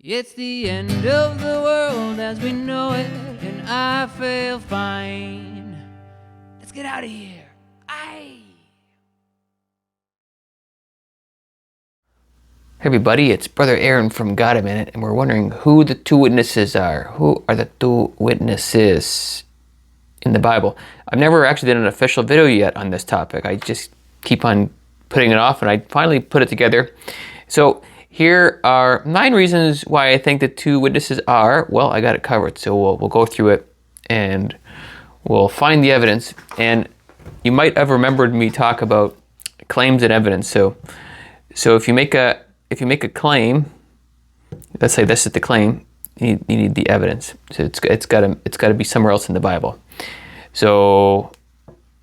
It's the end of the world as we know it, and I feel fine. Let's get out of here. Aye. Hey everybody, it's Brother Aaron from God a Minute, and we're wondering who the two witnesses are. Who are the two witnesses in the Bible? I've never actually done an official video yet on this topic. I just keep on putting it off, and I finally put it together. So here are 9 reasons why I think the two witnesses are. Well, I got it covered, so we'll go through it and we'll find the evidence. And you might have remembered me talk about claims and evidence. So if you make a claim, let's say this is the claim, you need the evidence. So it's got to be somewhere else in the Bible. So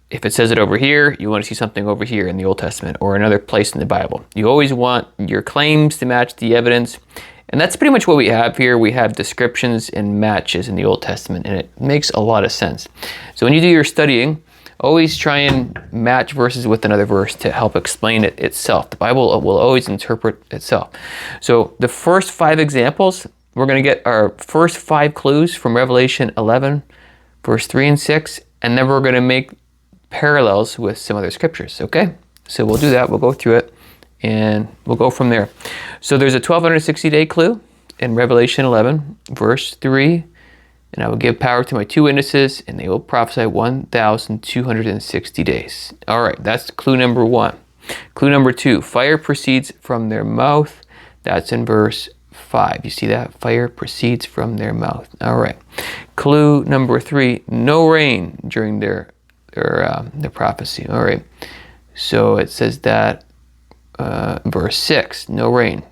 if it says it over here, you want to see something over here in the Old Testament or another place in the Bible. You always want your claims to match the evidence. And that's pretty much what we have here. We have descriptions and matches in the Old Testament, and it makes a lot of sense. So when you do your studying, always try and match verses with another verse to help explain it itself. The Bible will always interpret itself. So the first 5 examples, we're going to get our first 5 clues from Revelation 11, verse 3 and 6, and then we're going to make parallels with some other scriptures, okay? So we'll do that, we'll go through it, and we'll go from there. So there's a 1260-day clue in Revelation 11, verse 3, and I will give power to my 2 witnesses, and they will prophesy 1,260 days. All right, that's clue number 1. Clue number 2, fire proceeds from their mouth. That's in verse 5. You see that? Fire proceeds from their mouth. All right. Clue number 3, no rain during their prophecy. All right. So it says that verse 6, no rain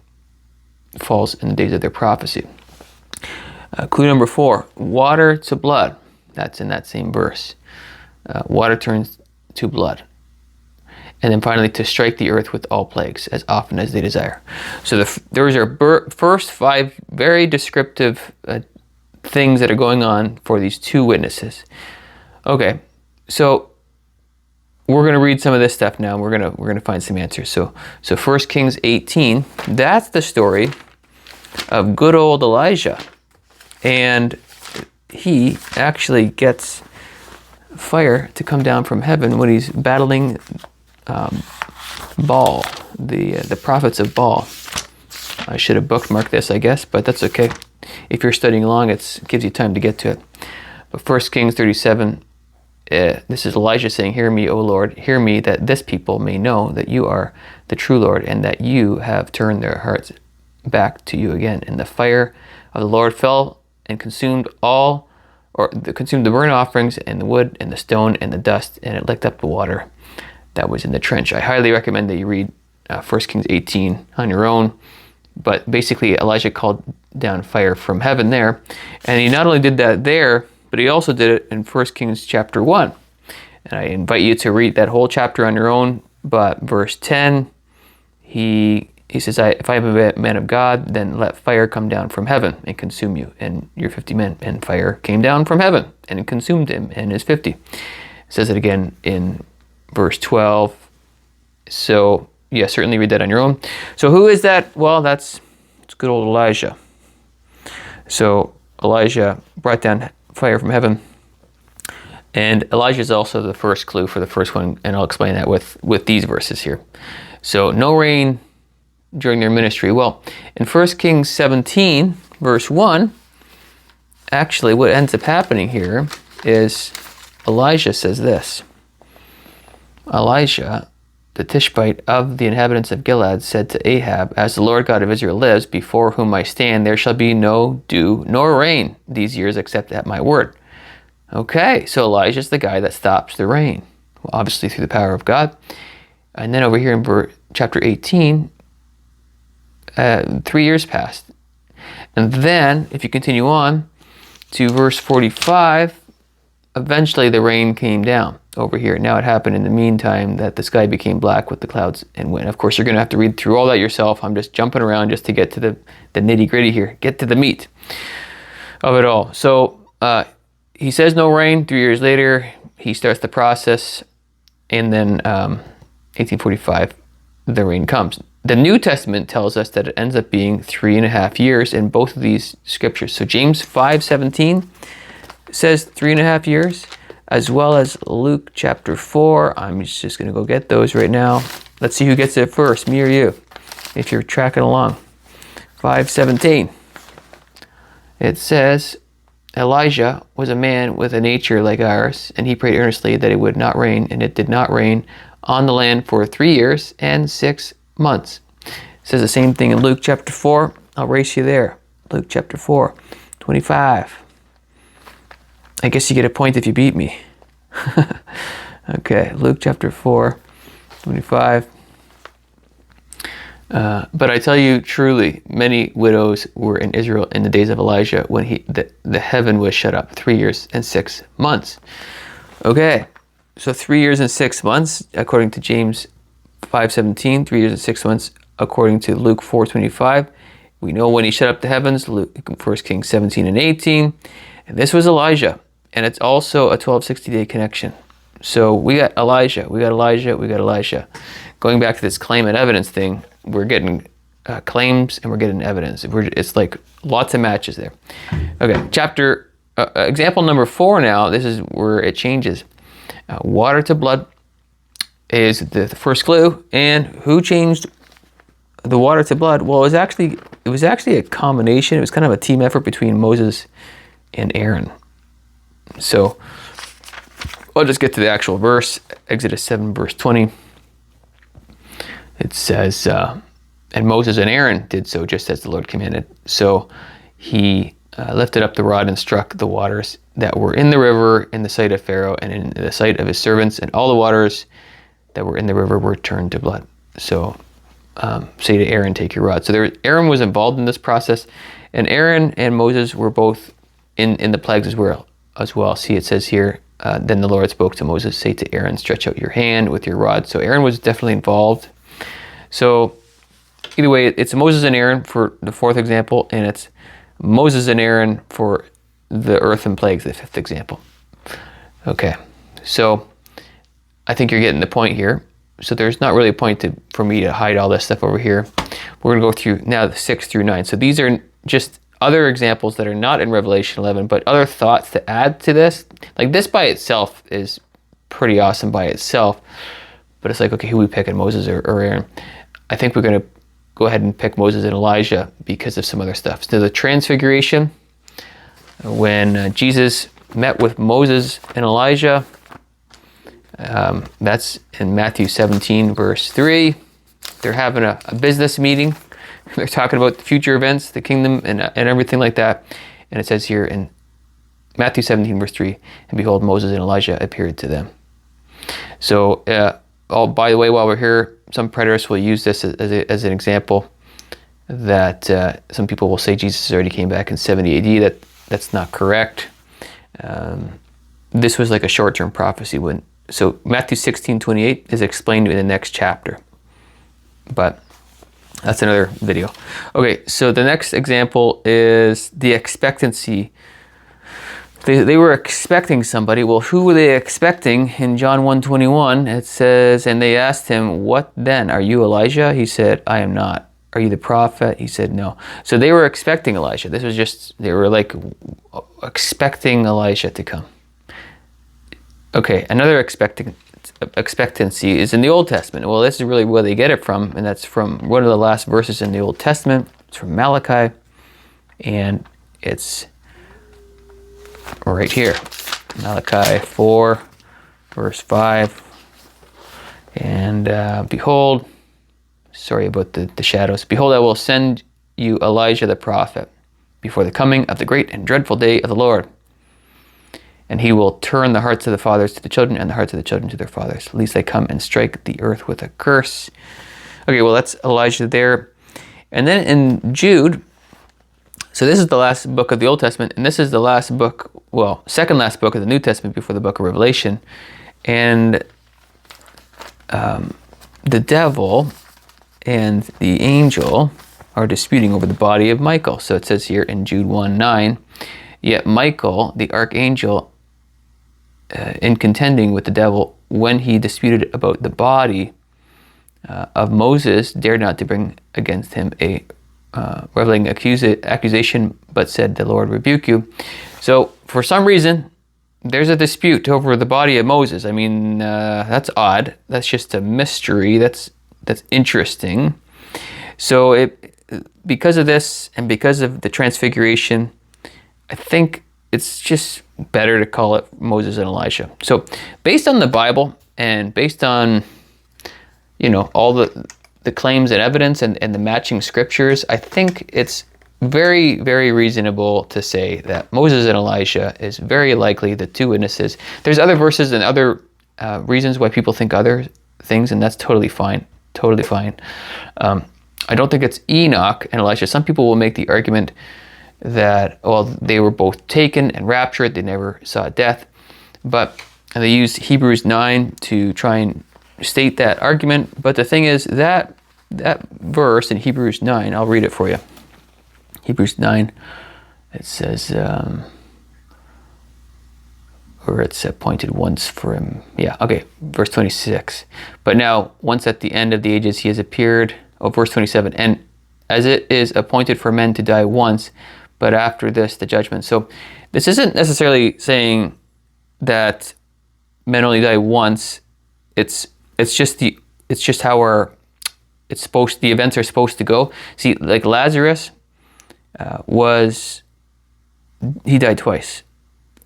falls in the days of their prophecy. Clue number 4, water to blood. That's in that same verse. Water turns to blood. And then finally, to strike the earth with all plagues as often as they desire. So those are first 5 very descriptive things that are going on for these 2 witnesses. Okay, so we're going to read some of this stuff now. We're going to find some answers. So 1 Kings 18, that's the story of good old Elijah. And he actually gets fire to come down from heaven when he's battling Baal, the prophets of Baal. I should have bookmarked this, I guess, but that's okay. If you're studying along, it gives you time to get to it. But 1 Kings 37, this is Elijah saying, "Hear me, O Lord, hear me, that this people may know that you are the true Lord, and that you have turned their hearts back to you again." And the fire of the Lord fell and consumed consumed the burnt offerings and the wood and the stone and the dust, and it licked up the water that was in the trench. I highly recommend that you read 1 Kings 18 on your own. But basically, Elijah called down fire from heaven there, and he not only did that there, but he also did it in 1 Kings chapter 1. And I invite you to read that whole chapter on your own. But verse 10, he says, "If I am a man of God, then let fire come down from heaven and consume you and your 50 men." And fire came down from heaven and it consumed him and his 50. It says it again in verse 12. So, yeah, certainly read that on your own. So who is that? Well, it's good old Elijah. So Elijah brought down fire from heaven. And Elijah is also the first clue for the first one, and I'll explain that with these verses here. So no rain during their ministry. Well, in 1 Kings 17, verse 1, actually what ends up happening here is Elijah says this. Elijah, the Tishbite of the inhabitants of Gilead, said to Ahab, "As the Lord God of Israel lives, before whom I stand, there shall be no dew nor rain these years except at my word." Okay, so Elijah's the guy that stops the rain, well, obviously through the power of God. And then over here in chapter 18, 3 years passed. And then, if you continue on to verse 45, eventually the rain came down over here. Now it happened in the meantime that the sky became black with the clouds and wind. Of course, you're going to have to read through all that yourself. I'm just jumping around just to get to the nitty gritty here, get to the meat of it all. So he says no rain. 3 years later, he starts the process. And then 1845, the rain comes. the New Testament tells us that it ends up being 3.5 years in both of these scriptures. So James 5:17 says 3.5 years, as well as Luke chapter 4. I'm just going to go get those right now. Let's see who gets it first, me or you, if you're tracking along. 5:17. It says, Elijah was a man with a nature like ours, and he prayed earnestly that it would not rain, and it did not rain on the land for 3 years and 6 months. It says the same thing in Luke chapter 4. I'll race you there. Luke chapter 4, 25. I guess you get a point if you beat me. Okay, Luke chapter 4, 25. But I tell you truly, many widows were in Israel in the days of Elijah when the heaven was shut up 3 years and 6 months. Okay, so 3 years and 6 months, according to James 5:17, 3 years and 6 months, according to Luke 4:25. We know when he shut up the heavens, 1 Kings 17 and 18. And this was Elijah, and it's also a 1260-day connection. So we got Elijah, we got Elijah, we got Elisha. Going back to this claim and evidence thing, we're getting claims and we're getting evidence. It's like lots of matches there. Okay, example number 4 now, this is where it changes. Water to blood is the first clue. And who changed the water to blood? Well, it was actually a combination. It was kind of a team effort between Moses and Aaron. So I'll just get to the actual verse. Exodus 7 verse 20. It says, and Moses and Aaron did so just as the Lord commanded. So he lifted up the rod and struck the waters that were in the river in the sight of Pharaoh and in the sight of his servants, and all the waters that were in the river were turned to blood. So say to Aaron, take your rod. So Aaron was involved in this process, and Aaron and Moses were both in the plagues as well. See, it says here, then the Lord spoke to Moses, say to Aaron, stretch out your hand with your rod. So Aaron was definitely involved. So either way, it's Moses and Aaron for the 4th example, and it's Moses and Aaron for the earth and plagues, the 5th example. Okay, so I think you're getting the point here. So there's not really a point for me to hide all this stuff over here. We're going to go through now the 6 through 9. So these are just other examples that are not in Revelation 11, but other thoughts to add to this. Like this by itself is pretty awesome by itself, but it's like, okay, who we picking, Moses or Aaron? I think we're going to go ahead and pick Moses and Elijah because of some other stuff. So the transfiguration, when Jesus met with Moses and Elijah, that's in Matthew 17 verse 3. They're having a business meeting. They're talking about the future events, the kingdom, and everything like that. And it says here in Matthew 17 verse 3, and behold, Moses and Elijah appeared to them. So, by the way, while we're here, some preterists will use this as an example that some people will say Jesus already came back in 70 AD. That's not correct. This was like a short-term prophecy. So Matthew 16:28 is explained in the next chapter. But that's another video. Okay, so the next example is the expectancy. They were expecting somebody. Well, who were they expecting? In John 1:21, it says, and they asked him, what then? Are you Elijah? He said, I am not. Are you the prophet? He said, no. So they were expecting Elijah. This was just, they were like expecting Elijah to come. Okay, another expectancy is in the Old Testament. Well, this is really where they get it from, and that's from one of the last verses in the Old Testament. It's from Malachi, and it's right here. Malachi 4, verse 5. And behold, sorry about the shadows. Behold, I will send you Elijah the prophet before the coming of the great and dreadful day of the Lord. And he will turn the hearts of the fathers to the children and the hearts of the children to their fathers, lest I come and strike the earth with a curse. Okay, well, that's Elijah there. And then in Jude, so this is the last book of the Old Testament, and this is the last book, well, second last book of the New Testament before the book of Revelation. And the devil and the angel are disputing over the body of Michael. So it says here in Jude 1:9, yet Michael, the archangel, in contending with the devil when he disputed about the body, of Moses dared not to bring against him a reveling accusation, but said, "The Lord rebuke you." So for some reason, there's a dispute over the body of Moses. I mean, that's odd. That's just a mystery. That's interesting. So because of this and because of the transfiguration, I think it's just better to call it Moses and Elijah. So based on the Bible and based on, all the claims and evidence and the matching scriptures, I think it's very, very reasonable to say that Moses and Elijah is very likely the two witnesses. There's other verses and other reasons why people think other things, and that's totally fine. Totally fine. I don't think it's Enoch and Elijah. Some people will make the argument that, they were both taken and raptured. They never saw death. But they use Hebrews 9 to try and state that argument. But the thing is, that verse in Hebrews 9, I'll read it for you. Hebrews 9, it says, or it's appointed once for him. Yeah, okay, verse 26. But now, once at the end of the ages he has appeared, verse 27, and as it is appointed for men to die once, but after this, the judgment. So this isn't necessarily saying that men only die once. It's just how the events are supposed to go. See, like Lazarus, he died twice.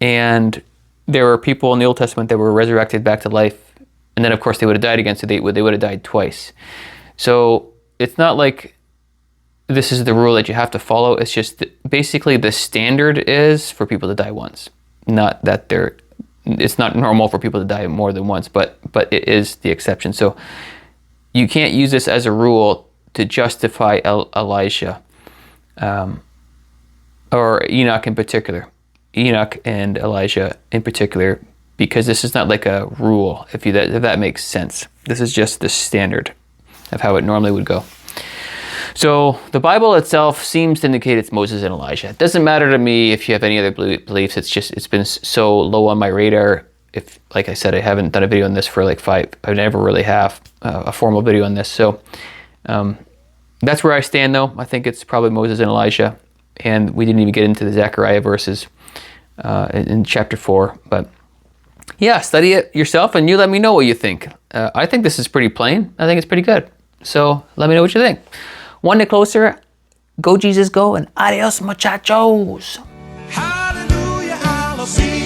And there were people in the Old Testament that were resurrected back to life. And then, of course, they would have died again, so they would have died twice. So it's not like this is the rule that you have to follow. It's just basically the standard is for people to die once. Not that it's not normal for people to die more than once, but it is the exception. So you can't use this as a rule to justify Elijah. Or Enoch in particular. Enoch and Elijah in particular, because this is not like a rule, if that makes sense. This is just the standard of how it normally would go. So the Bible itself seems to indicate it's Moses and Elijah. It doesn't matter to me if you have any other beliefs. It's been so low on my radar. If, like I said, I haven't done a video on this for like I never really have a formal video on this. So that's where I stand, though. I think it's probably Moses and Elijah. And we didn't even get into the Zechariah verses in chapter 4. But yeah, study it yourself and you let me know what you think. I think this is pretty plain. I think it's pretty good. So let me know what you think. One day closer. Go Jesus, go, and adios, muchachos. Hallelujah, hallelujah.